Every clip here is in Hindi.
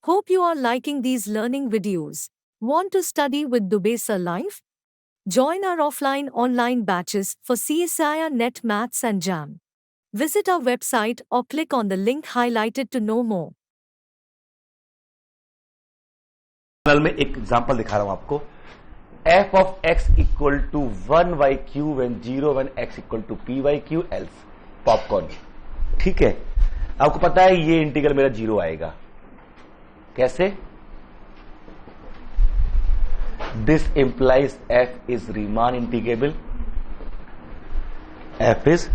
Hope you are liking these learning videos. Want to study with Dubey Sir live? Join our offline online batches for CSIR Net Maths and JAM. Visit our website or click on the link highlighted to know more. में एक एग्जांपल दिखा रहा हूं आपको. f of x equal to 1 by q when 0 when x equal to p by q else popcorn. ठीक है, आपको पता है ये इंटीग्रल मेरा 0 आएगा. कैसे? This implies f is Riemann integrable. f is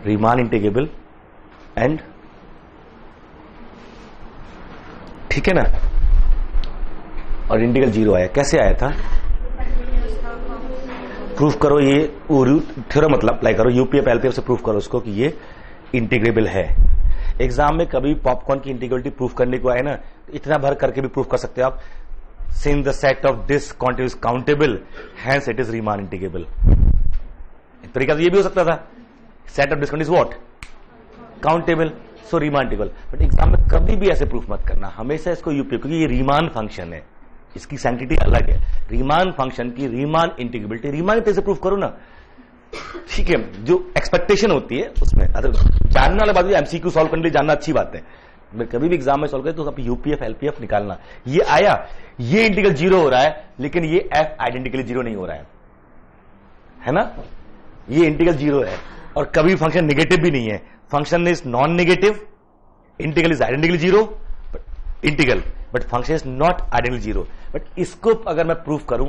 Riemann integrable and ठीक है ना. और इंटीग्रल 0 आया. कैसे आया था? प्रूफ करो. ये थ्योरम मतलब अप्लाई करो. यूपीएफ एलपीएफ से प्रूफ करो उसको कि ये इंटीग्रेबल है. एग्जाम में कभी पॉपकॉर्न की इंटीग्रेबिलिटी प्रूफ करने को आए ना, तो इतना भर करके भी प्रूफ कर सकते हो आप. Since the set of this quantity is countable hence it is Riemann integrable. एक तरीका तो ये भी हो सकता था, set of this is what? Countable, so Riemann integrable. But exam में कभी भी ऐसे प्रूफ मत करना. हमेशा इसको यूपीएफ, क्योंकि ये रीमान फंक्शन है, इसकी सैंक्टिटी अलग है. रीमान फंक्शन की रीमान इंटीग्रेबिलिटी रीमान इंटीग्रेबिलिटी से प्रूफ करो ना. ठीक है, जो एक्सपेक्टेशन होती है उसमें जानने वाला बात भी एमसीक्यू सॉल्व करने के लिए जानना अच्छी बात है. कभी भी एग्जाम में सॉल्व करें तो आप यूपीएफ एलपीएफ निकालना. ये आया, ये इंटीग्रल 0 हो रहा है, लेकिन ये एफ आइडेंटिकली 0 नहीं हो रहा है ना. ये इंटीग्रल 0 है और कभी फंक्शन नेगेटिव भी नहीं है. Function is non negative, integral is identically 0 integral, but function is not identically 0. But इसको अगर मैं प्रूफ करूं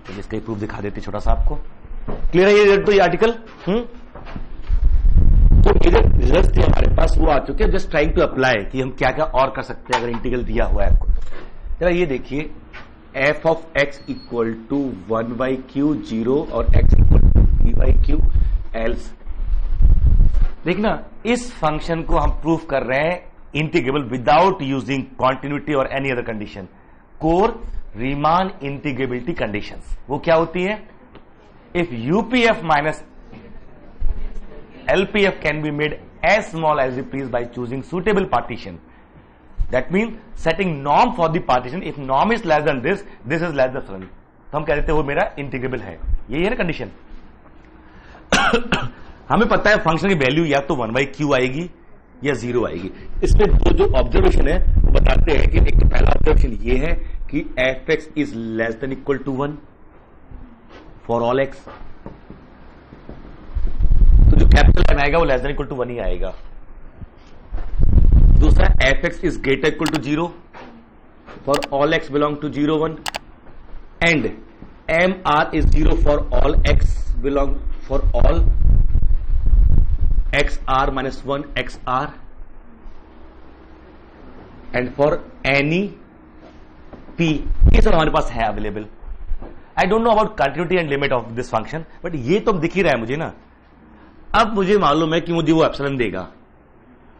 तो इसका प्रूफ दिखा देते छोटा सा आपको. क्लियर है ये? तो ये आर्टिकल तो मेजर रिजल्ट थे हमारे पास, वो आ चुके हैं. जस्ट ट्राइंग टू अप्लाई कि हम क्या क्या और कर सकते हैं अगर इंटीग्रल दिया हुआ है आपको. जरा ये देखिए, f of x equal to 1 by Q 0 और x equal to p by Q else. देखना, इस फंक्शन को हम प्रूफ कर रहे हैं इंटीग्रेबल विदाउट यूजिंग कॉन्टिन्यूटी और any other condition. Core Riemann integrability conditions वो क्या होती है? If UPF minus LPF can be made as small as you please by choosing suitable partition. That means setting norm for the partition. If norm is less than this, this is less than this. तो हम कह देते हैं वो मेरा इंटीग्रेबल है. यही है ना कंडीशन. हमें पता है फंक्शन की वैल्यू या तो 1 बाई क्यू आएगी या 0 आएगी. इसमें दो जो ऑब्जर्वेशन है वो बताते हैं कि एक तो पहला ऑब्जर्वेशन ये है कि F X is less than equal to 1 for all X. तो जो कैपिटल एम आएगा वो लेस देन इक्वल टू 1 ही आएगा. दूसरा, F X is greater equal to 0 for all X belong to 0 1 and M R is 0 for all X belong for all X R minus 1 X R and for any P. ये सब हमारे पास है available. I don't know about continuity and limit of this function, but ये तो दिख ही रहा है मुझे ना. अब मुझे मालूम है कि मुझे वो एप्सिलॉन देगा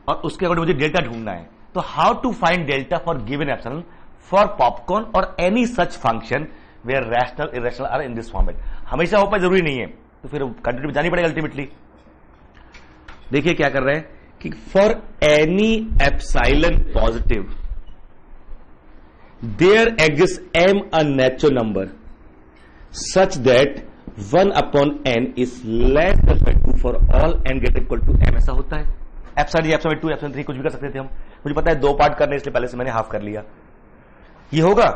और उसके अकॉर्डिंग मुझे डेल्टा ढूंढना है. तो how to find delta for given epsilon for popcorn और any such function where rational irrational are in this format. हमेशा हो पाए जरूरी नहीं है, तो फिर कंटिन्यूटी में जानी पड़ेगी अल्टीमेटली. देखिए क्या कर रहे हैं कि for any epsilon positive there exist M a natural number such that 1 upon n is less than 2 for all n greater equal to m. ऐसा होता है. एप्सिलॉन 2 एप्सिलॉन 3 कुछ भी कर सकते थे हम. मुझे पता है 2 पार्ट करने, इसलिए पहले से मैंने हाफ कर लिया. ये होगा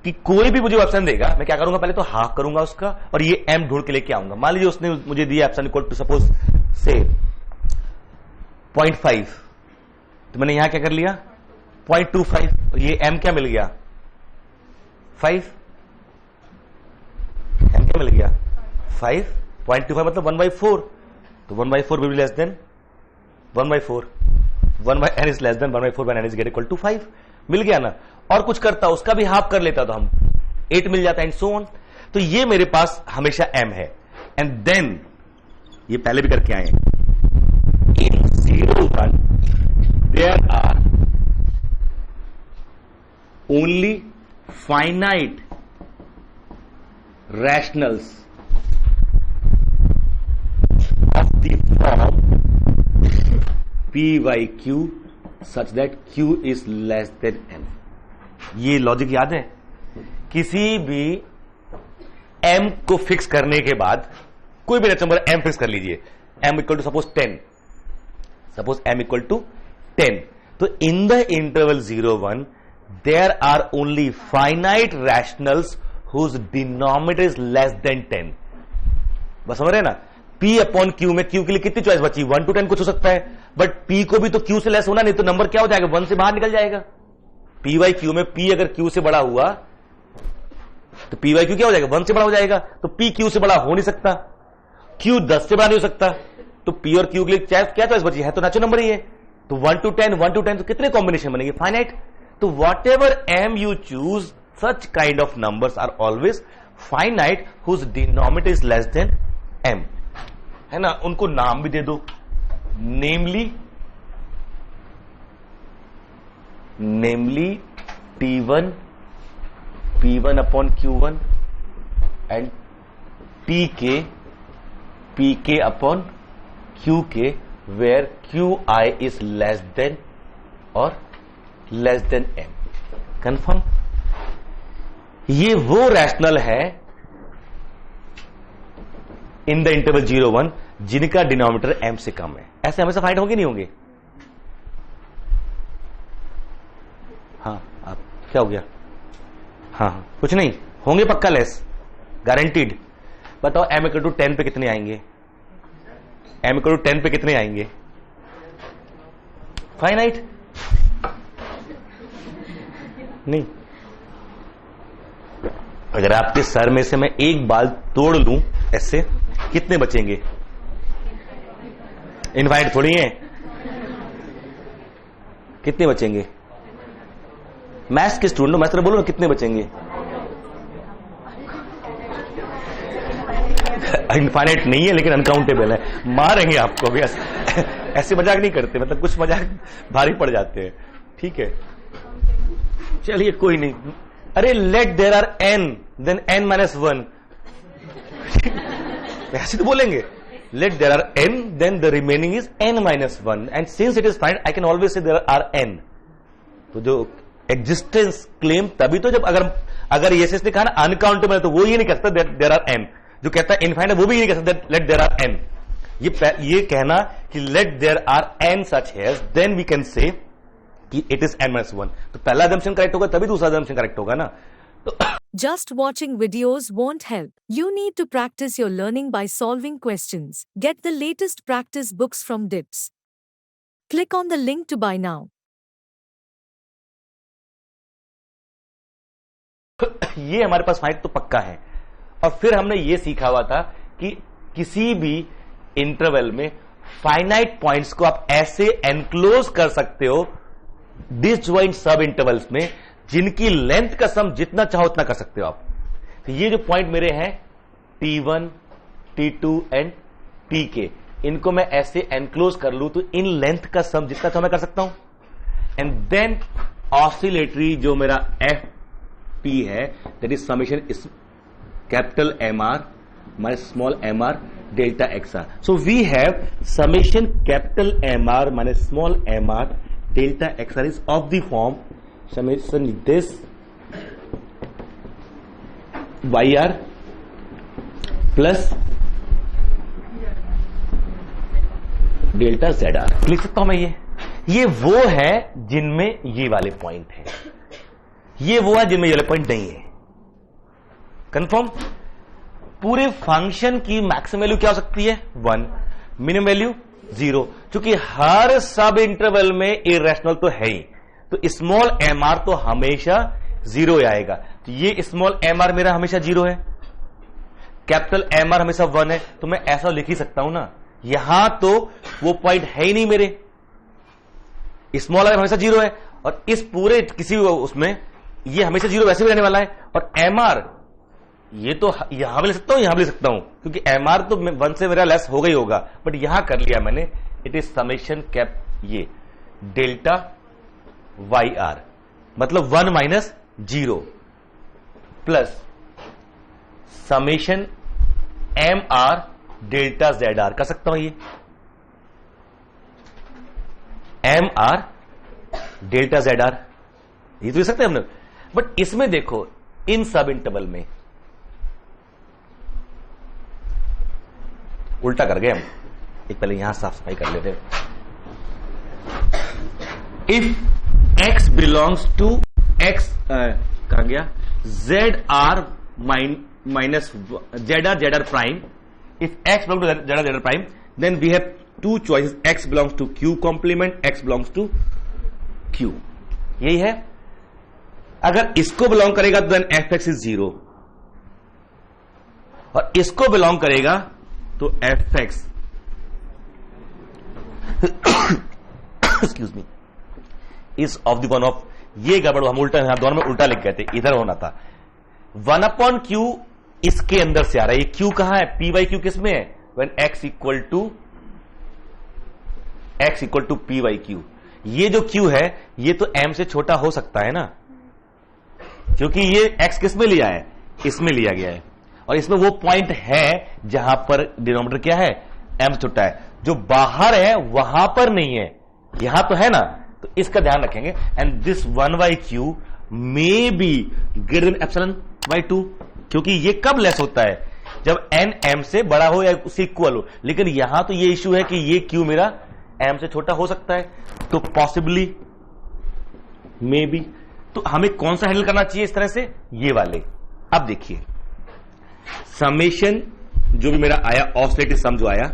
कि कोई भी मुझे एप्सिलॉन देगा, मैं क्या करूंगा, पहले तो हाफ करूंगा उसका और ये m ढूंढ के लेके आऊंगा. मान लीजिए उसने मुझे दिया एप्सिलॉन इक्वल टू सपोज से 0.5, तो मैंने यहां क्या कर लिया 0.25 और ये m क्या मिल गया 5. m क्या मिल गया 5.25 मतलब 1/4. तो 1/4 will be less than 1/4. 1/n is less than 1/4 when n is greater equal to 5. मिल गया ना. और कुछ करता उसका भी हाफ कर लेता तो हम 8 मिल जाता एंड सो ऑन. तो ये मेरे पास हमेशा m है. एंड देन ये पहले भी करके आए in 0 1 there are only finite rationals of the form p by q such that Q is less than M। ये लॉजिक याद है? किसी भी M को फिक्स करने के बाद कोई भी नेचुरल नंबर M फिक्स कर लीजिए, M equal to suppose 10, suppose M equal to 10, तो in the interval 0-1 there are only finite rationals whose denominator is less than 10। बस समझ रहे हैं ना? P अपॉन Q में Q के लिए कितनी चॉइस बची? 1 to 10 कुछ हो सकता है, बट P को भी तो Q से लेस होना, नहीं तो नंबर क्या हो जाएगा? 1 से बाहर निकल जाएगा। P बाई Q में P अगर Q से बड़ा हुआ तो P बाई Q क्या हो जाएगा? 1 से बड़ा हो जाएगा। तो P Q से बड़ा हो नहीं सकता, Q 10 से बड़ा नहीं हो सकता, तो P और Q के लिए क्या चॉइस बची है? तो नेचुरल नंबर ही है। तो 1 to 10 तो कितने कॉम्बिनेशन बनेंगे? फाइनाइट। तो what M you choose, such kind of numbers are always finite whose denominator is less than M, है ना? उनको नाम भी दे दो, namely T1 P1 upon Q1 and Pk upon Qk, where Qi is less than और लेस देन M। कंफर्म? ये वो रैशनल है इन द इंटरवल 0-1 जिनका डिनोमिनेटर M से कम है। ऐसे हमेशा फाइंड होंगे नहीं होंगे? हाँ, आप क्या हो गया? हाँ, कुछ नहीं होंगे, पक्का लेस, गारंटीड। बताओ M इक्वल टू 10 पे कितने आएंगे? M इक्वल टू 10 पे कितने आएंगे? फाइनाइट नहीं। अगर आपके सर में से मैं एक बाल तोड़ लूं ऐसे, कितने बचेंगे? इनफाइनाइट थोड़ी है, कितने बचेंगे? मैथ्स के स्टूडेंट, मैं बोलो ना, कितने बचेंगे? इनफाइनाइट नहीं है लेकिन अनकाउंटेबल है। मारेंगे आपको भी, ऐसे मजाक नहीं करते, मतलब कुछ मजाक भारी पड़ जाते हैं। ठीक है, चलिए कोई नहीं। अरे let there are n then n minus 1, ऐसे तो बोलेंगे। Let there are n then the remaining is n minus 1 and since it is finite I can always say there are n। तो जो एग्जिस्टेंस क्लेम तभी तो जब अगर ये ने कहा ना अनकाउंटेबल, तो वो ये नहीं कह सकता देयर आर n। जो कहता है इनफाइनाइट वो भी नहीं कह सकता लेट देयर आर n। ये कहना कि लेट देयर आर n सच है, देन वी कैन से कि इट इज n माइनस 1। तो पहला assumption करेक्ट होगा तभी दूसरा assumption करेक्ट होगा ना। तो Just watching videos won't help. You need to practice your learning by solving questions. Get the latest practice books from DIPS. Click on the link to buy now. ये हमारे पास फाइंड तो पक्का है। और फिर हमने ये सीखा हुआ था कि किसी भी इंटरवल में फाइनाइट पॉइंट्स को आप ऐसे एनक्लोज कर सकते हो डिसजॉइंट सब इंटरवल्स में, जिनकी लेंथ का सम जितना चाहो उतना कर सकते हो आप। तो ये जो पॉइंट मेरे हैं T1, T2 एंड Tk, इनको मैं ऐसे एनक्लोज कर लूं तो इन लेंथ का सम जितना चाहो मैं कर सकता हूं। एंड देन ऑसिलेटरी जो मेरा FP है, that is summation capital MR minus small mr delta XR। So we have summation capital MR minus small mr delta XR is of the form summation this YR plus delta ZR। लिख सकता हूं मैं ये वो है जिनमें ये वाले पॉइंट है, ये वो है जिनमें ये वाले पॉइंट नहीं है। कंफर्म? पूरे फंक्शन की मैक्सिमम वैल्यू क्या हो सकती है? 1, मिनिमम वैल्यू 0। क्योंकि हर सब इंटरवल में इरेशनल तो है ही, तो स्मॉल mr तो हमेशा 0 आएगा। तो ये स्मॉल mr मेरा हमेशा 0 है, कैपिटल MR हमेशा 1 है। तो मैं ऐसा लिख ही सकता हूं ना, यहां तो वो पॉइंट है ही नहीं मेरे, स्मॉल r हमेशा 0 है, और इस पूरे किसी उसमें ये हमेशा 0 वैसे भी रहने वाला है। और mr ये तो यहां भी ले सकता हूं, यहां भी ले सकता हूं, क्योंकि MR तो 1 से मेरा लेस होगा ही होगा, बट यहां कर लिया मैंने। इट इज समेशन कैप ये डेल्टा YR, मतलब 1 minus 0 plus summation MR delta ZR कर सकता हूं। ये MR डेल्टा जेड आर, ये तो दे सकते हैं हमने। बट इसमें देखो इन सब इंटरवल में उल्टा कर गए हम। एक पहले यहां साफ सफाई कर लेते हैं। If x belongs to x कहा गया Z R minus Z R prime, if x belong to Z R prime then we have two choices, x belongs to q complement, x belongs to q, यही है। अगर इसको बिलोंग करेगा तो देन fx इज 0 और इसको बिलोंग करेगा तो fx excuse me is of the one of, ये गड़बड़ हम उल्टा यहां दोनों में उल्टा लिख गए थे, इधर होना था 1/q इसके अंदर से आ रहा है। ये q कहां है, p/q किस में है, when x equal to p/q। ये जो q है ये तो m से छोटा हो सकता है ना, क्योंकि ये x किस में लिया है, इसमें लिया गया है और इसमें वो पॉइंट है जहां पर डिनोमिनेटर क्या है, m छोटा है, जो बाहर है वहां पर नहीं है, यहां तो है ना, तो इसका ध्यान रखेंगे। And this 1/q may be greater than ε/2, क्योंकि ये कब लेस होता है, जब n m से बड़ा हो या उससे इक्वल हो। लेकिन यहां तो ये इश्यू है कि ये q मेरा m से छोटा हो सकता है, तो पॉसिबली मे बी, तो हमें कौन सा हैंडल करना चाहिए इस तरह से, ये वाले। अब देखिए समेशन जो भी मेरा आया, ऑसिलेटिव सम जो आया,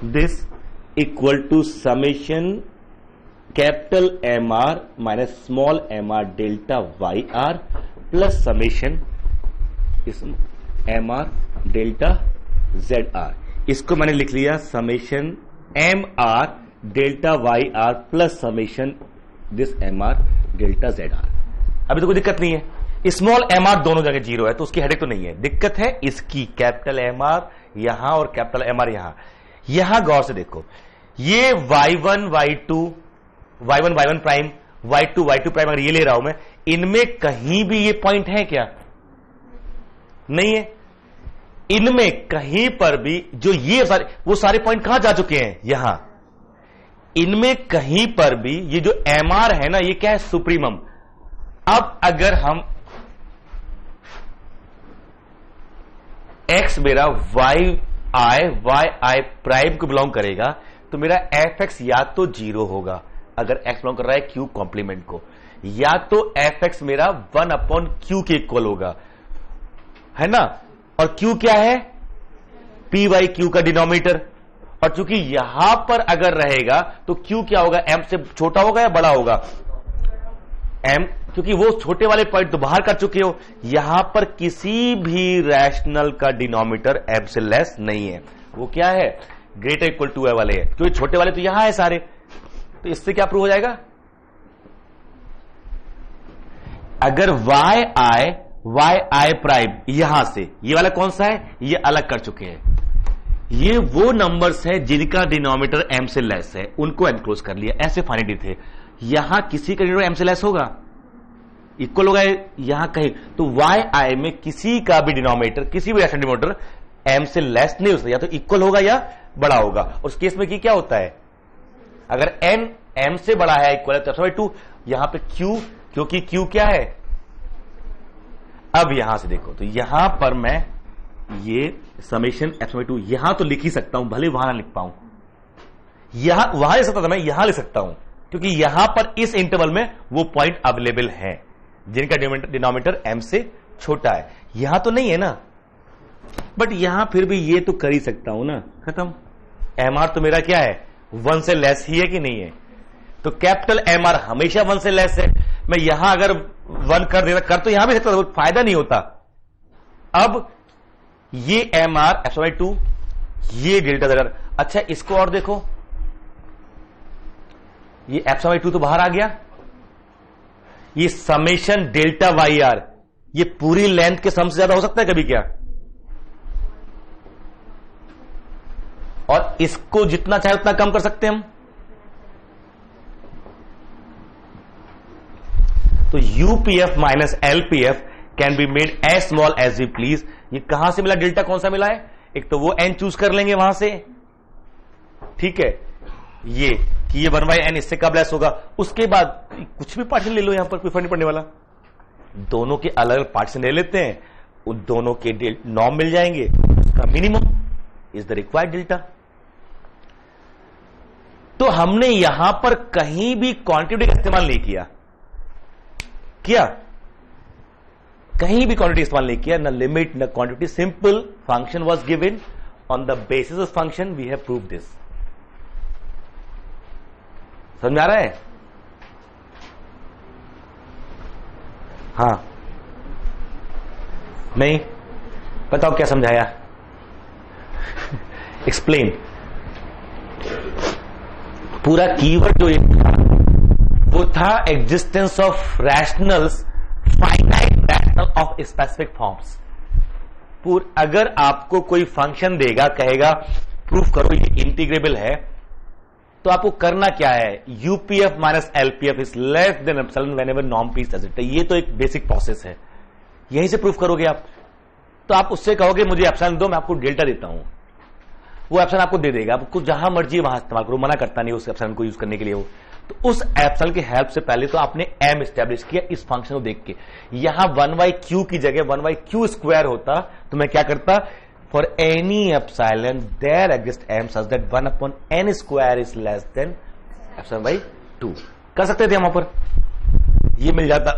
this equal to summation capital M R minus small M R delta Y R plus summation M R delta Z R. इसको मैंने लिख लिया summation M R delta Y R plus summation this M R delta Z R. अभी तो कोई दिक्कत नहीं है, स्मॉल एम आर दोनों जगह 0 है तो उसकी हेडेक तो नहीं है, दिक्कत है इसकी कैपिटल एम आर यहां और कैपिटल एम आर यहां। यहां गौर से देखो, ये y1 y1 prime, y2 prime अगर ये ले रहा हूं मैं, इनमें कहीं भी ये पॉइंट है क्या, नहीं है। इनमें कहीं पर भी जो ये सारे, वो सारे पॉइंट कहां जा चुके हैं, यहां। इनमें कहीं पर भी ये जो एम आर है ना, ये क्या है, सुप्रीमम। अब अगर हम x मेरा y i प्राइम को बिलोंग करेगा तो मेरा fx या तो 0 होगा अगर x बिलोंग कर रहा है q कॉम्प्लीमेंट को, या तो fx मेरा 1/q के इक्वल होगा, है ना। और q क्या है, p/q का डिनोमिनेटर, और चूंकि यहां पर अगर रहेगा तो q क्या होगा, m से छोटा होगा या बड़ा होगा, m, क्योंकि वो छोटे वाले पॉइंट तो बाहर कर चुके हो। यहां पर किसी भी रैशनल का डिनोमिनेटर m से लेस नहीं है, वो क्या है, ग्रेटर इक्वल टू वाले है, क्योंकि छोटे वाले तो यहां है सारे। तो इससे क्या प्रूव हो जाएगा, अगर y i प्राइम यहां से, ये वाला कौन सा है, ये अलग कर चुके हैं, ये वो नंबर्स है जिनका डिनोमिनेटर m से लेस है, उनको एनक्लोज कर लिया, ऐसे फाइनिटी थे। यहां किसी का डिनोमिनेटर m से लेस होगा, इक्वल होगा यहां कहीं, तो yi में किसी का भी डिनोमिनेटर, किसी भी रैशनल डिनोमिनेटर m से लेस नहीं हो सकता, या तो इक्वल होगा या बड़ा होगा। उस केस में क्या होता है, अगर n m से बड़ा है इक्वल है तो 2, यहां पे q, क्योंकि q क्या है। अब यहां से देखो, तो यहां पर मैं ये समेशन f/2 यहां तो लिख ही सकता हूं, भले वहां ना लिख पाऊं, यहां वहां लिख सकता था मैं, यहां लिख सकता हूं, क्योंकि यहां पर इस इंटरवल में वो पॉइंट अवेलेबल है जिनका डिनोमिनेटर m से छोटा है, यहां तो नहीं है ना। बट यहां फिर भी ये तो कर ही सकता हूं ना, खत्म। एम आर तो मेरा क्या है, 1 से लेस ही है कि नहीं है, तो कैपिटल एम आर हमेशा 1 से लेस है। मैं यहां अगर 1 कर देता, कर तो यहां भी सकता था, फायदा नहीं होता। अब ये एम आर f/2, ये डेल्टा जेड आर। अच्छा इसको और देखो, ये f/2 तो बाहर आ गया, ये समेशन डेल्टा वाई आर, ये पूरी लेंथ के सम से ज्यादा हो सकता है कभी क्या, और इसको जितना चाहे उतना कम कर सकते हैं हम। तो UPF minus LPF can be made as small as we please. ये कहां से मिला, डेल्टा कौन सा मिला है, एक तो वो एन चूज कर लेंगे वहां से, ठीक है, ये कि ये 1/n इससे कब लेस होगा, उसके बाद कुछ भी पार्टीशन ले लो, यहां पर कोई फर्क नहीं पड़ने वाला, दोनों के अलग अलग पार्टीशन ले लेते हैं, उन दोनों के नॉर्म मिल जाएंगे, उसका minimum is the required delta. तो हमने यहां पर कहीं भी क्वांटिटी का इस्तेमाल नहीं किया, कहीं भी क्वांटिटी इस्तेमाल नहीं किया, न लिमिट न quantity, simple function was given, on the basis of function we have proved this. समझ में आ रहा है? हाँ, नहीं बताओ क्या समझाया? एक्सप्लेन। पूरा कीवर्ड जो एक था वो था existence of rationals, finite rational of specific forms. अगर आपको कोई फंक्शन देगा, कहेगा प्रूफ करो ये इंटीग्रेबल है, तो आपको करना क्या है, UPF minus LPF is less then epsilon whenever norm P is it. ये तो एक बेसिक प्रोसेस है, यहीं से प्रूफ करोगे आप। तो आप उससे कहोगे मुझे एप्सिलॉन दो, मैं आपको डेल्टा देता हूं, वो एप्सिलॉन आपको दे देगा, आपको जहां मर्जी वहां इस्तेमाल करो, मना करता नहीं उस एप्सिलॉन को यूज करने के लिए। वो तो उस एप्सिलॉन की हेल्प से पहले तो आपने एम एस्टेब्लिश किया इस फंक्शन को देख के। यहां 1/q की जगह 1/q स्क्वायर होता तो मैं क्या करता, for any epsilon there exist m such that 1/n square is less than epsilon. कर सकते थे हम वहां पर, ये मिल जाता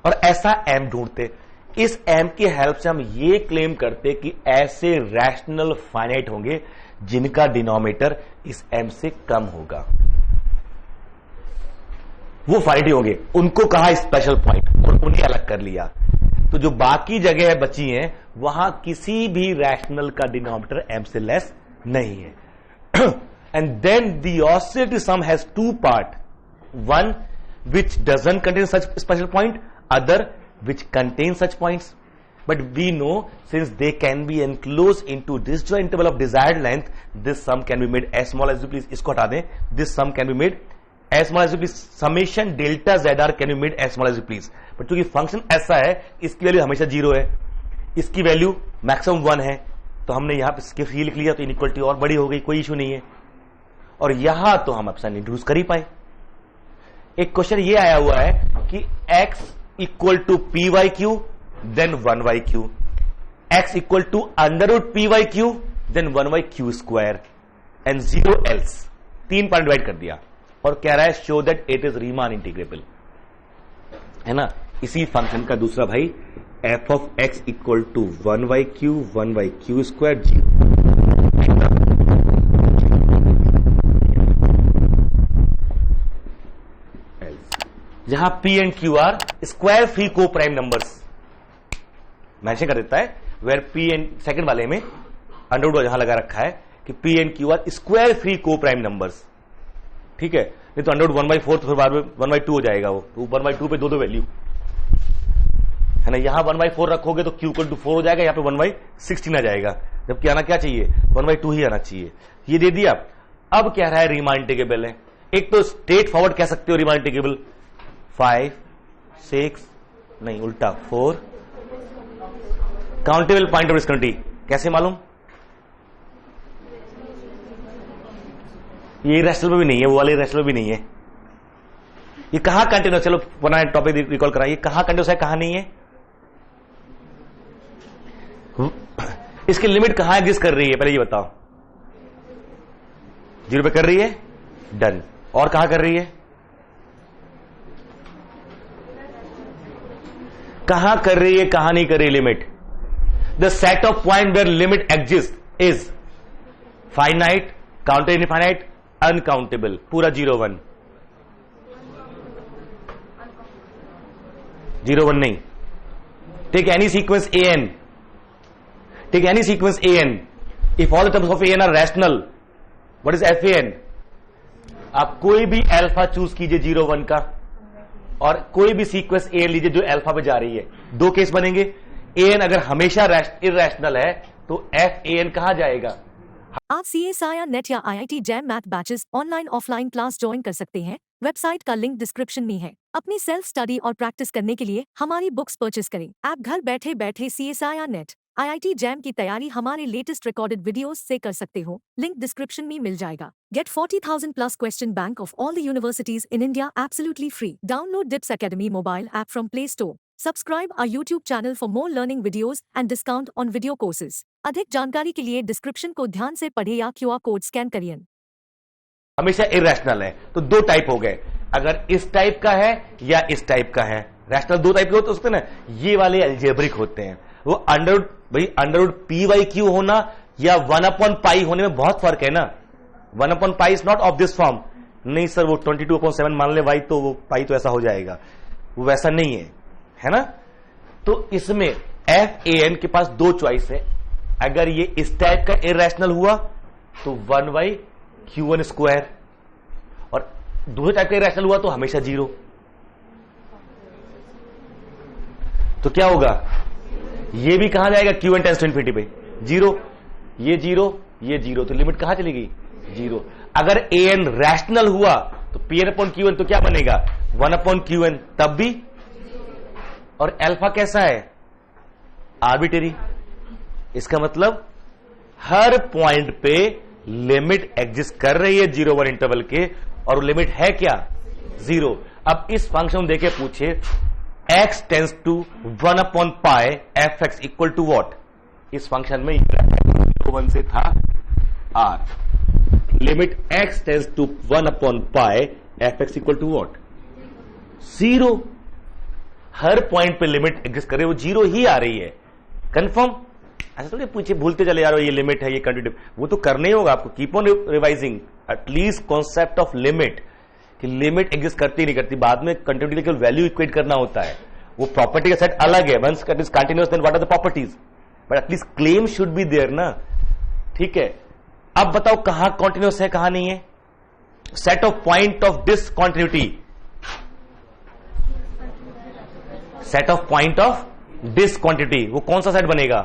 और ऐसा m ढूंढते। इस m की हेल्प से हम ये क्लेम करते कि ऐसे रैशनल फाइनाइट होंगे जिनका डिनोमिनेटर इस m से कम होगा, वो फाइनाइट होंगे, उनको कहा स्पेशल पॉइंट और उन्हें अलग कर लिया। तो जो बाकी जगह बची हैं वहां किसी भी रैशनल का डिनोमिनेटर m से लेस नहीं है। And then the oscillatory sum has two part, one which doesn't contain such special point, other which contains such points. But we know since they can be enclosed into disjoint interval of desired length, this sum can be made as small as you please. इसको हटा दें, this sum can be made as small as you please. Summation delta zr can be made as small as you please. But चूंकि फंक्शन ऐसा है, इसकी वैल्यू हमेशा 0 है, इसकी वैल्यू मैक्सिमम 1 है, तो हमने यहां पर इसके लिख लिया, तो इनइक्वालिटी और बड़ी हो गई, कोई इशू नहीं है। और यहां तो हम एप्सिलॉन इंट्रोड्यूस कर ही पाए। एक क्वेश्चन ये आया हुआ है कि x equal to P by Q then 1/q, x equal to underroot P by Q then 1/q square and 0 else. 3 part divide कर दिया और कह रहा है show that it is Riemann integrable, है ना। इसी फंक्शन का दूसरा भाई f of x equal to 1/q square 0। जहां P and Q are square free coprime numbers, mention कर देता है, वेयर P एंड सेकंड वाले में अंडरवुड जहां लगा रखा है कि P and Q are square free coprime numbers, ठीक है। नहीं तो अंडरवुड 1/4 तो फिर बाद में 1/2 हो जाएगा, वो 1/2 पे दो वैल्यू है ना। यहां 1/4 रखोगे तो Q इक्वल टू 4 हो जाएगा, यहां पे 1/16 आ जाएगा, जबकि आना क्या चाहिए, 1/2 ही आना चाहिए। ये दे दिया। अब कह रहा है रीमान इंटीग्रेबल है। एक तो स्ट्रेट फॉरवर्ड कह सकते हो रीमान इंटीग्रेबल, 5 6 नहीं उल्टा 4 काउंटेबल पॉइंट ऑफ डिस्कंटिन्यूटी, कैसे मालूम, ये रेशनल में भी नहीं है, वो वाले रेशनल में भी नहीं है। ये कहां कंटिन्यूस, चलो पुनः टॉपिक रिकॉल कराइए, कहां कंटिन्यूस है कहां नहीं है, इसकी लिमिट कहां एग्जिस्ट कर रही है पहले ये बताओ। 0 पे कर रही है, डन। और कहां कर रही है, कहां कर रही है कहां नहीं कर रही limit. The set of point where limit exist is finite, countable infinite, uncountable, पूरा 0 1 0 1 नहीं। Take any sequence an, take any sequence an, if all the terms of an are rational, what is fan। आप कोई भी अल्फा चूज कीजिए 0 1 का, और कोई भी सीक्वेंस ए लीजिए जो अल्फा पे जा रही है, दो केस बनेंगे। एन अगर हमेशा इररेशनल है तो एफ एन कहां जाएगा। आप CSIR नेट या IIT jam math batches online offline class join कर सकते हैं। वेबसाइट का लिंक डिस्क्रिप्शन में है। अपनी सेल्फ स्टडी और प्रैक्टिस करने के लिए हमारी बुक्स परचेस करें। आप घर बैठे बैठे CSIR नेट IIT जैम की तैयारी हमारे लेटेस्ट रिकॉर्डेड वीडियोस से कर सकते हो, लिंक डिस्क्रिप्शन में मिल जाएगा। Get 40,000 plus question bank of all the universities in India absolutely free. Download DIPS Academy mobile app from Play Store. Subscribe our YouTube channel for more learning videos and discount on video courses. अधिक जानकारी के लिए डिस्क्रिप्शन को ध्यान से पढ़े या QR कोड स्कैन करिए। हमेशा इरेशनल है, तो दो टाइप हो गए, अगर इस टाइप का है या इस टाइप का है। रैशनल दो टाइप के होते हैं ना, ये वाले अलजेब्रिक होते हैं। वो अंडरवुड पी बाई क्यू होना या 1/π होने में बहुत फर्क है ना। 1/π is not of this form. नहीं सर, वो 22/7 मान ले वाई तो वो पाई तो ऐसा हो जाएगा, वो वैसा नहीं है ना। तो इसमें FAN के पास दो चॉइस है। अगर ये इस टाइप का इरेशनल हुआ तो 1/Q1², और दूसरे टाइप का इरेशनल हुआ तो हमेशा 0। तो क्या होगा, ये भी कहां जाएगा, Q1 टेंस टू इन्फिनिटी पे 0, ये 0, ये 0, तो लिमिट कहां चलेगी 0। अगर AN रैशनल हुआ तो PN/Q1 तो क्या बनेगा 1/Q1 तब भी। और अल्फा कैसा है, आर्बिट्रेरी। इसका मतलब हर पॉइंट पे लिमिट एग्जिस्ट कर रही है 0-1 इंटरवल के, और लिमिट है क्या 0। अब इस फंक्शन देके पूछे x tends to 1/π fx equal to what. इस फंक्शन में 1 से था r, limit x tends to 1/π fx equal to what 0। हर पॉइंट पे लिमिट एग्जिस्ट कर रही है, वो 0 ही आ रही है। कंफर्म, ऐसा थोड़ी पूछे भूलते चले जा रहे हो ये लिमिट है ये कंटिन्यू, वो तो करना ही होगा आपको। Keep on revising at least concept of limit, कि लिमिट एग्जिस्ट करती नहीं करती, बाद में कंटिन्यूटी के वैल्यू इक्वेट करना होता है। वो प्रॉपर्टी का सेट अलग है, once it is continuous then what are the properties, but at least claim should be there ना। ठीक है, अब बताओ कहां कॉन्टिन्यूअस है कहां नहीं है। Set of point of discontinuity, set of point of discontinuity, वो कौन सा सेट बनेगा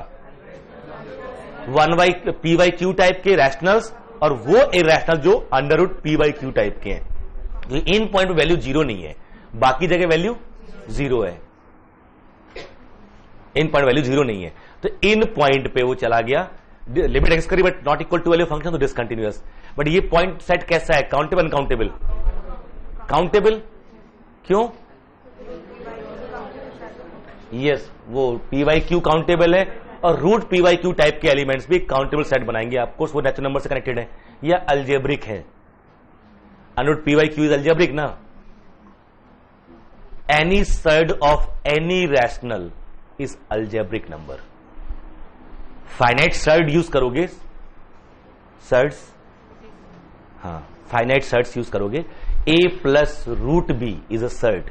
1/P/Q टाइप के रैशनल्स, और वो इरेशनल जो √P/Q टाइप के हैं। इन पॉइंट पे वैल्यू 0 नहीं है, बाकी जगह वैल्यू 0 है। इन पॉइंट वैल्यू 0 नहीं है, तो इन पॉइंट पे वो चला गया, लिमिट एक्स करी but not equal to value function, तो डिसकंटिन्यूअस। बट ये पॉइंट सेट कैसा है, काउंटेबल अनकाउंटेबल, काउंटेबल। क्यों, यस, वो P/Q काउंटेबल है, और √P/Q टाइप के एलिमेंट्स भी काउंटेबल सेट बनाएंगे आपको, वो नेचुरल नंबर से कनेक्टेड है या अल्जेब्रिक है। √P/Q इज अल्जेब्रिक ना। Any surd of any rational is algebraic number. Finite surd use करोगे, सर्ड्स, हाँ फाइनाइट सर्ड्स यूज करोगे। A plus √B is a surd.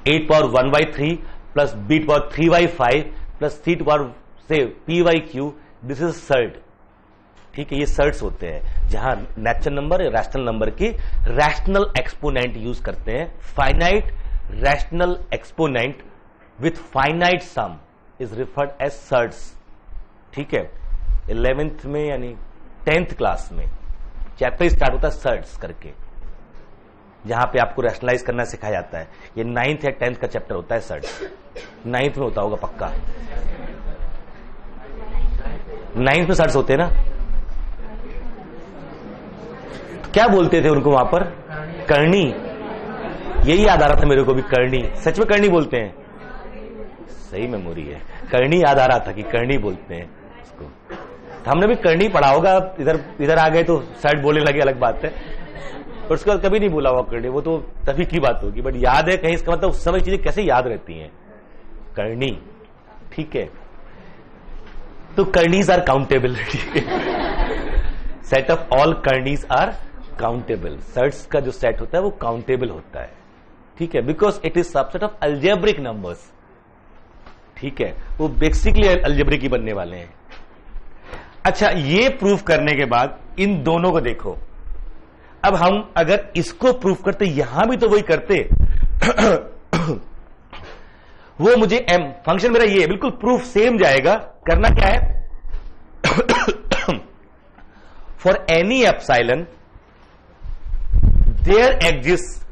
8⁻1/3 plus B⁻3/5 plus C⁻P/Q, this is surd. ठीक है, ये सर्ड्स होते हैं जहां नेचुरल नंबर या रैशनल नंबर की रैशनल एक्सपोनेंट यूज करते हैं। Finite rational exponent with finite sum is referred as surds. ठीक है, 11th में यानी 10th क्लास में चैप्टर स्टार्ट होता है सर्ड्स करके, जहां पे आपको रैशनलाइज करना सिखाया जाता है। ये 9th या 10th का चैप्टर होता है सर्ड्स, 9th में होता होगा पक्का, 9th में सर्ड्स होते हैं ना। क्या बोलते थे उनको वहां पर, करनी, यही याद आ रहा था मेरे को भी, करनी। सच में करनी बोलते हैं, सही मेमोरी है, करनी याद आ रहा था कि करनी बोलते हैं इसको। तो हमने भी करनी पढ़ा होगा, इधर आ गए तो सर्ड बोलने लगे, अलग बात है, पर उसके बाद कभी नहीं बोला हुआ करनी, वो तो तभी की बात होगी, बट याद है कहीं, इसका मतलब उस समय चीजें कैसे याद रहती हैं, करनी। ठीक है, तो करनीज are countable. Set of all करनीज आर काउंटेबल। सर्ड्स का जो सेट होता है वो काउंटेबल होता है। ठीक है, because it is subset of algebraic numbers. ठीक है, वो बेसिकली अल्जेब्रिक ही बनने वाले हैं। अच्छा, ये प्रूफ करने के बाद इन दोनों को देखो। अब हम अगर इसको प्रूफ करते, यहां भी तो वही करते। वो मुझे एम फंक्शन मेरा ये बिल्कुल प्रूफ सेम जाएगा। करना क्या है, for any epsilon there exist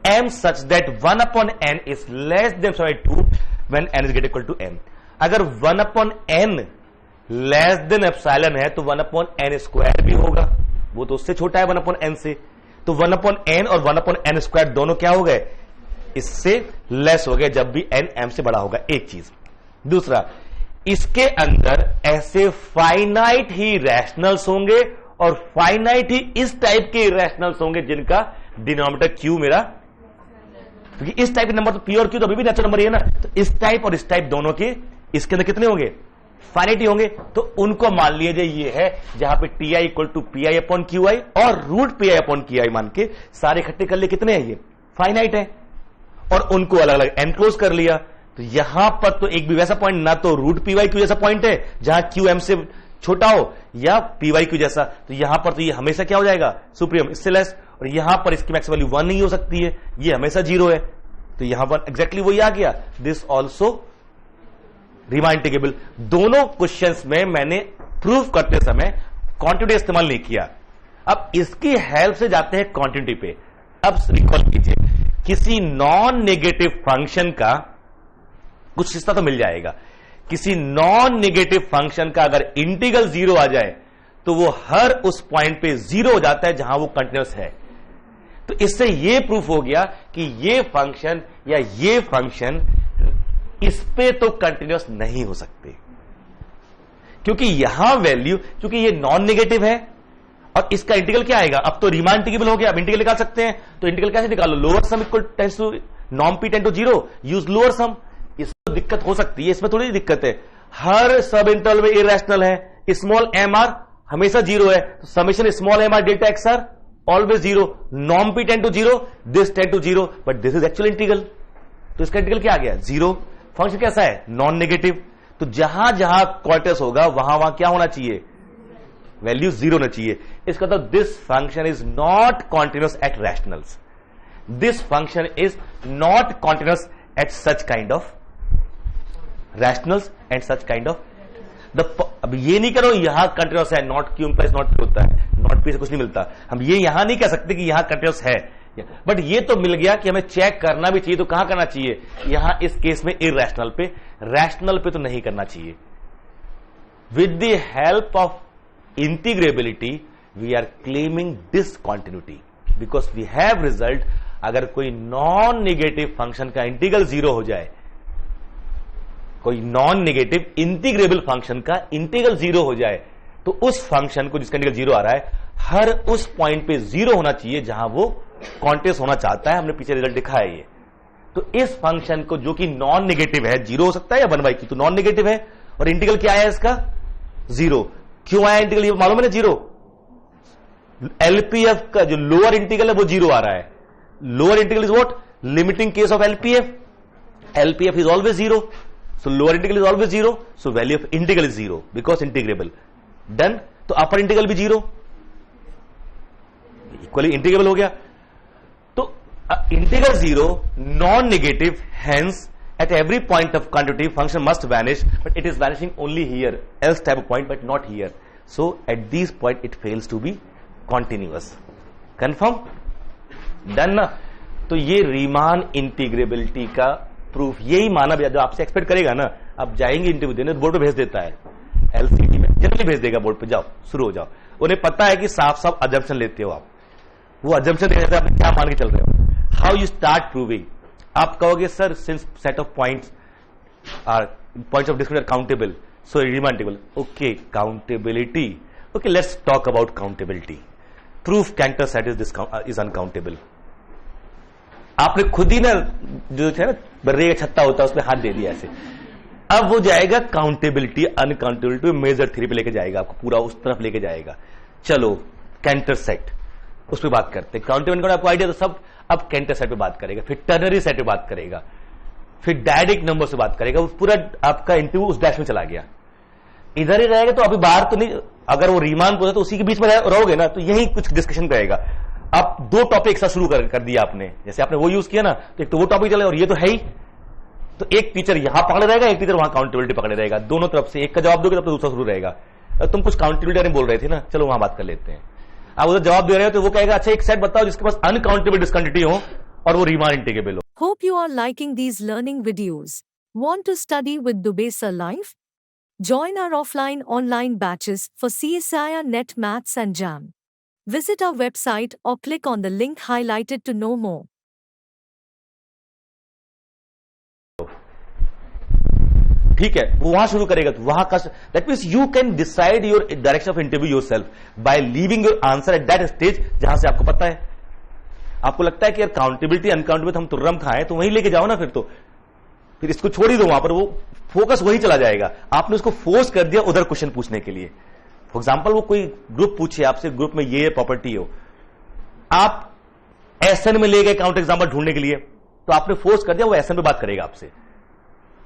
m such that 1/n is less than 2 when n is greater equal to m। अगर 1/n लेस देन एप्सिलॉन है तो 1/n स्क्वायर भी होगा, वो तो उससे छोटा है 1/n से। तो 1/n और 1/n स्क्वायर दोनों क्या हो गए, इससे लेस हो गए जब भी n m से बड़ा होगा। एक चीज। दूसरा, इसके अंदर ऐसे फाइनाइट ही रैशनल्स होंगे और फाइनाइट ही इस टाइप के रैशनल्स होंगे जिनका डिनोमिनेटर q मेरा, क्योंकि इस टाइप के नंबर तो p और q तो अभी भी नेचुरल नंबर ही है ना, तो इस टाइप और इस टाइप दोनों के इसके अंदर कितने होंगे, फाइनाइट ही होंगे। तो उनको मान लीजिए ये है जहां पे ti equal to P upon Q I और root P upon Q I मान के सारे इकट्ठे कर लिए, कितने हैं ये, फाइनाइट है, और उनको अलग अलग एनक्लोज कर लिया। तो यहां पर तो एक भी वैसा पॉइंट ना तो रूट पी वाई क्यू जैसा पॉइंट है जहां क्यू एम से छोटा हो, या पी वाई क्यू जैसा, तो यहां पर तो ये हमेशा क्या हो जाएगा, सुप्रीम, इससे लेस। और यहां पर इसकी मैक्स वैल्यू 1 नहीं हो सकती है, ये हमेशा 0 है। तो यहां पर एग्जैक्टली वही आ गया, दिस ऑल्सो रीमान इंटीग्रेबल। दोनों क्वेश्चंस में मैंने प्रूफ करते समय क्वांटिटी इस्तेमाल नहीं किया। अब इसकी हेल्प से जाते हैं क्वांटिटी पे। अब रिकॉल कीजिए, किसी नॉन नेगेटिव फंक्शन का कुछ हिस्सा तो मिल जाएगा। किसी नॉन नेगेटिव फंक्शन का अगर इंटीग्रल 0 आ जाए तो वो हर उस पॉइंट पे 0 हो जाता है जहां वो कंटिन्यूअस है। तो इससे ये प्रूफ हो गया कि ये फंक्शन या ये फंक्शन इस पे तो कंटिन्यूअस नहीं हो सकते, क्योंकि यहां वैल्यू, क्योंकि ये नॉन नेगेटिव है और इसका इंटीग्रल क्या आएगा, अब तो रीमान इंटीग्रेबल हो गया। अब इंटीग्रल निकाल सकते हैं, तो इंटीग्रल कैसे निकालो, lower sum equal tends to नॉन P tend to 0, use lower sum. इसमें दिक्कत हो सकती है, इसमें थोड़ी दिक्कत है, हर सब इंटरवल में इरेशनल है, स्मॉल एम आर हमेशा 0 है, तो summation small M R delta X R always 0, नॉन P tend to 0, this tend to 0, but this is actual integral. तो इसका इंटीग्रल क्या आ गया, 0। फंक्शन कैसा है, नॉन नेगेटिव, तो जहां जहां क्वार्टर्स होगा वहां वहां क्या होना चाहिए, वैल्यू 0 होना चाहिए। इसका मतलब this function is not continuous at rationals, this function is not continuous at such kind of rationals and such kind of अब ये नहीं करो यहां कंटिन्यूअस है, not Q implies not P होता है, नॉट पी से कुछ नहीं मिलता। हम ये यहां नहीं कह सकते कि यहां कंटिन्यूअस है, बट ये तो मिल गया कि हमें चेक करना भी चाहिए, तो कहां करना चाहिए, यहां इस केस में इरैशनल पे, रैशनल पे तो नहीं करना चाहिए। With the help of integrability we are claiming discontinuity because we have result. अगर कोई नॉन नेगेटिव फंक्शन का इंटीग्रल 0 हो जाए, कोई नॉन नेगेटिव इंटीग्रेबल फंक्शन का इंटीग्रल 0 हो जाए, तो उस फंक्शन को जिसका इंटीग्रल 0 आ रहा है, हर उस पॉइंट पे 0 होना चाहिए जहां वो कॉन्टिन्यूअस होना चाहता है। हमने पीछे रिजल्ट दिखा है ये। तो इस फंक्शन को जो कि नॉन नेगेटिव है, 0 हो सकता है या 1/q, तो नॉन नेगेटिव है और इंटीग्रल क्या आया इसका 0। क्यों आया इंटीग्रल, ये मालूम है ना 0, एलपीएफ का जो लोअर इंटीग्रल है वो 0 आ रहा है। Lower integral is what, limiting case of LPF, LPF is always 0, so lower integral is always 0, so value of integral is 0 because integrable done। तो upper integral भी 0, equally integrable हो गया। तो integral 0 non negative, hence at every point of continuity function must vanish, but it is vanishing only here, else type of point but not here, so at this point it fails to be continuous। confirm done ना। तो ये रीमान इंटीग्रेबिलिटी का प्रूफ, यही माना जो आपसे एक्सपेक्ट करेगा ना, आप जाएंगे इंटरव्यू देने, बोर्ड पे भेज देता है, एलसीडी में जनरली भेज देगा बोर्ड पे, जाओ शुरू हो जाओ। उन्हें पता है कि साफ साफ अजम्पशन लेते हो आप, वो अजम्पशन देने से आप क्या मान के चल रहे हो। हाउ यू स्टार्ट प्रूविंग, आप कहोगे sir since set of points are points of description countable, so Riemann integrable, okay countability, okay let's talk about countability. Proof Cantor set is uncountable. आपने खुद ही ना जो है ना बर्रे का छत्ता होता है उसमें हाथ दे दिया ऐसे, अब वो जाएगा काउंटेबिलिटी अनकाउंटेबिलिटी मेजर थ्री पे लेके जाएगा, आपको पूरा उस तरफ लेके जाएगा। चलो कैंटर सेट उस पर बात करते हैं, काउंटेबिलिटी का आपको आइडिया तो सब। अब कैंटर सेट पे बात करेगा, फिर टर्नरी सेट पे बात करेगा, फिर डायरेक्ट नंबर से बात करेगा। पूरा आपका इंटरव्यू उस डैश में चला गया, इधर ही रहेगा तो अभी बाहर तो नहीं, अगर वो रीमान पूछे तो उसी के बीच में रहोगे ना, तो यही कुछ डिस्कशन रहेगा। अब दो टॉपिक एक साथ शुरू कर दिया आपने, जैसे आपने वो यूज किया ना, तो एक तो वो टॉपिक चले और ये तो है ही, तो एक टीचर यहां पकड़े रहेगा, एक टीचर वहां काउंटेबिलिटी पकड़े रहेगा, दोनों तरफ से एक का जवाब दोगे तब तो दूसरा शुरू रहेगा। तुम कुछ काउंटेबिलिटी बोल रहे थे ना, चलो वहां बात कर लेते हैं। आप उधर जवाब दे रहे हो तो वो कहेगा अच्छा एक सेट बताओ जिसके पास अनकाउंटेबल डिस्कंटिन्यूटी हो और वो रीमान इंटीग्रेबल हो। Hope you are liking these learning videos. Want to study with Dubey Live? Join our offline online batches for CSIR Net Maths and JAM. Visit our website or click on the link highlighted to know more. ठीक है, वो वहां शुरू करेगा तो वहां का that means you can decide your direction of interview yourself by leaving your answer at that stage जहां से आपको पता है। आपको लगता है कि यार काउंटेबिलिटी अनकाउंटेबिलिटी हम तुर्रम खाएं तो वहीं लेके जाओ ना, फिर इसको छोड़ ही दो, वहां पर वो फोकस वही चला जाएगा। आपने उसको फोर्स कर दिया उधर क्वेश्चन पूछने के लिए। फॉर एग्जाम्पल वो कोई ग्रुप पूछे आपसे, ग्रुप में ये प्रॉपर्टी हो, आप एसएन में ले गए काउंटर एग्जाम्पल ढूंढने के लिए, तो आपने फोर्स कर दिया वो एसएन पे बात करेगा आपसे,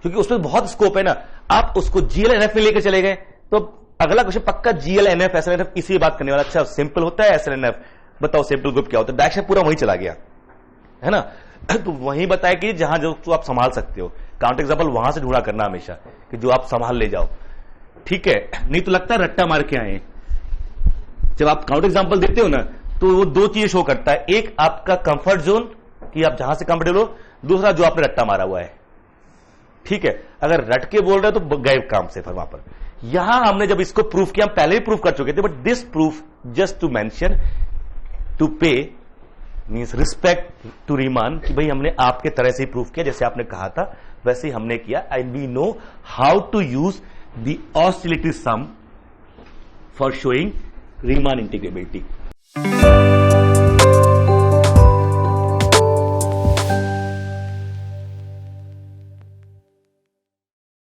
क्योंकि उसमें बहुत स्कोप है ना। आप उसको जीएलएनएफ में लेकर चले गए तो अगला क्वेश्चन पक्का जीएलएनएफ एसएनएफ इसी बात करने वाला। अच्छा सिंपल होता है एसएनएफ, बताओ सिंपल ग्रुप क्या होता है, डायरेक्शन पूरा वहीं चला गया है ना। तो वहीं बताया कि जहां जो आप संभाल सकते हो, काउंटर एग्जाम्पल वहां से ढूंढा करना हमेशा कि जो आप संभाल ले जाओ, ठीक है। नहीं तो लगता है रट्टा मार के आए। जब आप काउंटर एग्जाम्पल देते हो ना तो वो दो चीजें शो करता है, एक आपका कंफर्ट जोन कि आप जहां से कंफर्टेबल हो, दूसरा जो आपने रट्टा मारा हुआ है, ठीक है। अगर रट के बोल रहे हो तो गए काम से। फिर वहां पर यहां हमने जब इसको प्रूफ किया, हम पहले ही प्रूफ कर चुके थे, but this proof just to mention to पे मीन्स रिस्पेक्ट टू रीमान कि भाई हमने आपके तरह से ही प्रूफ किया, जैसे आपने कहा था वैसे ही हमने किया। And we know how to use the oscillatory sum for showing Riemann integrability.